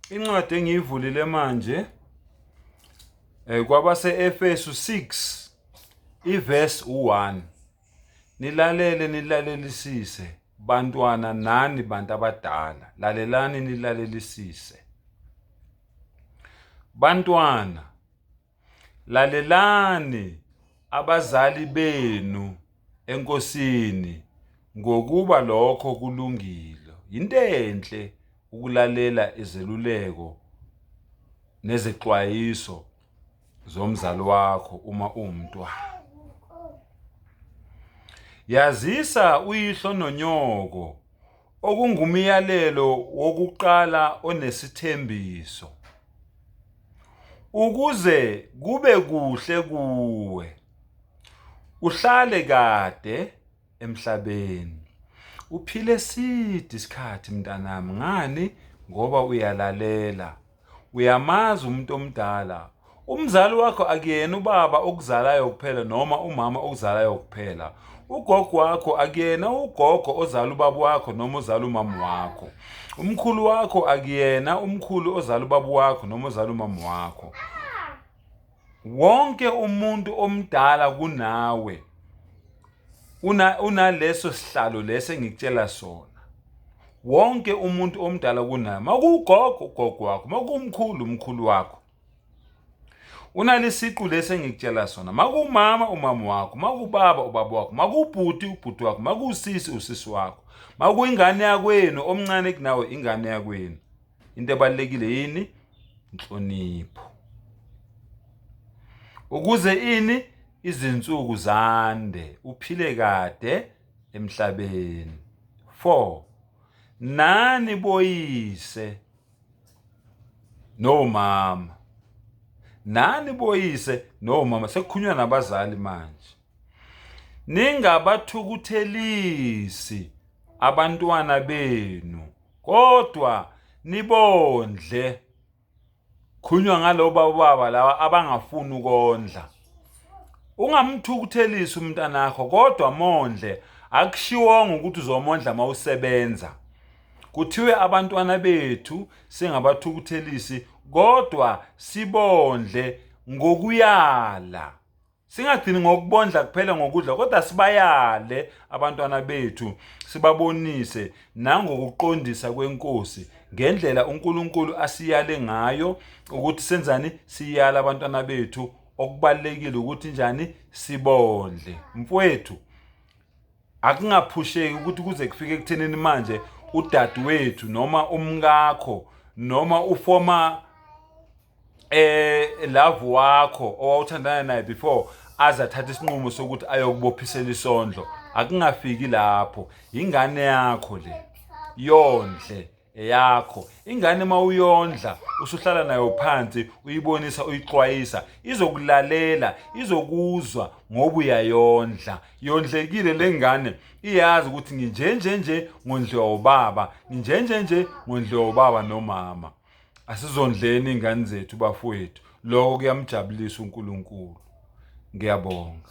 Incwadi engiyivulile manje kwabase-Efesu 6 iverse 1. Nilalelisise bantwana nani bantu abadala. Lalelani nilalelisise. Bantwana, lalelani abazali benu enkosini ngokuba lokho kulungile. Into enhle ukulalela izeluleko nezexwayiso zomzali wakho uma uwumntwana. Yazisa uyihlo nonyoko okungumyalelo wokuqala onesithembiso, ukuze kube kuhle kuwe uhlale kade emhlabeni. Uphile eside isikhathi mntanami. Ngani? Ngoba uyalalela. Uyamazi umuntu omdala. Umzali wakho akuyena ubaba okuzalayo kuphela noma umama okuzalayo kuphela. Ugogo wakho akuyena ugogo ozala ubaba wakho noma ozala umama wakho. Umkhulu wakho akuyena umkhulu ozala ubaba wakho noma ozala umama wakho. Wonke umuntu omdala kunawe unaleso sihlalo leso engikutshela sona. Wonke umuntu omdala kunawe. Makugogo ugogo wakho, makumkhulu umkhulu wakho. Unalesiqu leso engikutshela sona. Makumama umama wakho, makubaba ubaba wakho, makubhuti ubhuti wakho, makusisi usisi wakho. Makuyingane yakwenu omncane kunawe ingane yakwenu. Into ebalekile yini? Inhlonipho. Ukuze ini? Izinsuku zande, uphile kade emhlabeni. 4. Nani boyise nomama. Nani boyise nomama. Sekukhulunywa nabazali manje. Ningabathukuthelisi abantwana benu, kodwa nibondle. Khulunywa ngaloba baba laba abangafuni ukondla. Ungamthukuthelisi umntana wakho kodwa mondle. Akushiwonga ukuthi uzomondla mawusebenza. Kuthiwe abantwana bethu singabathukuthelisi kodwa sibondle ngokuyala. Singagcini ngokubondla kuphela ngokudla kodwa sibayale abantwana bethu, sibabonise nangokuqondisa kwenkosi ngendlela uNkulunkulu asiyale ngayo ukuthi senzani siyala abantwana bethu. Okubalekile ukuthi njani sibondle. Mfowethu, akungaphusheki ukuthi kuze kufike ekuthenini manje udadewethu noma umkakho noma ufoma love wakho owawuthandana naye before azathatha isinqumo sokuthi ayokubophisela isondlo. Akungafiki lapho. Ingane yakho le, yondle yakho. Ingane mawuyondla usuhlala nayo phansi uyibonisa uyixwayisa, izokulalela, izokuzwa ngoba uyayondla. Yondlekile lengane, iyazi ukuthi nginjenje ngondliwa ubaba, nginjenje ngondliwa ubaba nomama. Asizondleni ingane zethu bafowethu. Lokho kuyamjabulisa uNkulunkulu. Ngiyabonga.